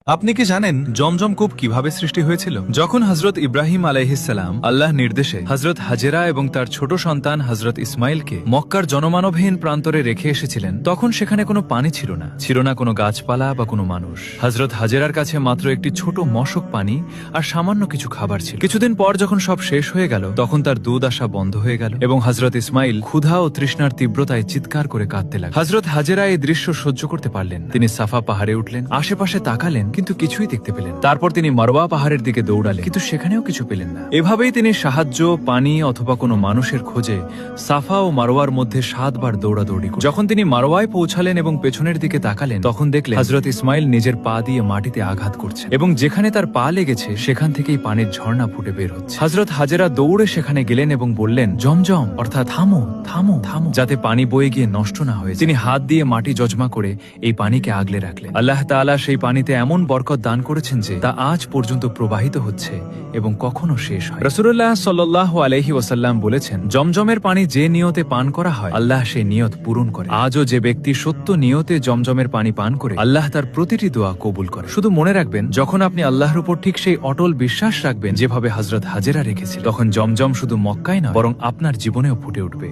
আপনি কি জানেন জমজম কূপ কিভাবে সৃষ্টি হয়েছিল? যখন হযরত ইব্রাহিম আলাইহিসসালাম আল্লাহর নির্দেশে হযরত হাজেরা এবং তার ছোট সন্তান হযরত ইসমাইলকে মক্কার জনমানবহীন প্রান্তরে রেখে এসেছিলেন, তখন সেখানে কোনো পানি ছিল না, ছিল না কোনো গাছপালা বা কোনো মানুষ। হযরত হাজেরার কাছে মাত্র একটি ছোট মশক পানি আর সামান্য কিছু খাবার ছিল। কিছুদিন পর যখন সব শেষ হয়ে গেল, তখন তার দুধ আসা বন্ধ হয়ে গেল এবং হযরত ইসমাইল ক্ষুধা ও তৃষ্ণার তীব্রতায় চিৎকার করে কাঁদতে লাগলেন। হযরত হাজেরা এই দৃশ্য সহ্য করতে পারলেন না। তিনি সাফা পাহাড়ে উঠলেন, আশেপাশে তাকালেন, কিন্তু কিছুই দেখতে পেলেন। তারপর তিনি মারওয়া পাহাড়ের দিকে দৌড়ালেন, কিন্তু সেখানেও কিছু পেলেন না। এভাবেই তিনি সাহায্য, পানি অথবা কোনো মানুষের খোঁজে সাফা ও মারওয়ার মধ্যে 7 বার দৌড়াদৌড়ি করলেন। যখন তিনি মারওয়ায় পৌঁছালেন এবং পেছনের দিকে তাকালেন, তখন দেখলেন হযরত ইসমাইল নিজের পা দিয়ে মাটিতে আঘাত করছে এবং যেখানে তার পা লেগেছে সেখান থেকেই পানির ঝর্ণা ফুটে বের হচ্ছে। হযরত হাজেরা দৌড়ে সেখানে গেলেন এবং বললেন, জমজম, অর্থাৎ থামো থামো থামো, যাতে পানি বয়ে গিয়ে নষ্ট না হয়ে যায়। তিনি হাত দিয়ে মাটি জজমা করে এই পানিকে আগলে রাখলেন। আল্লাহ তাআলা সেই পানিতে এমন বরকত দান করেছেন যে তা আজ পর্যন্ত প্রবাহিত হচ্ছে এবং কখনো শেষ হয়। রাসূলুল্লাহ সাল্লাল্লাহু আলাইহি ওয়াসাল্লাম বলেছেন, জমজমের পানি যে নিয়তে পান করা হয়, আল্লাহ সেই নিয়ত পূরণ করে। আজও যে ব্যক্তি সত্য নিয়তে জমজমের পানি পান করে, আল্লাহ তার প্রতিটি দোয়া কবুল করে। শুধু মনে রাখবেন, যখন আপনি আল্লাহর উপর ঠিক সেই অটল বিশ্বাস রাখবেন যেভাবে হযরত হাজেরা রেখেছিল, তখন জমজম শুধু মক্কায় নয় বরং আপনার জীবনেও ফুটে উঠবে।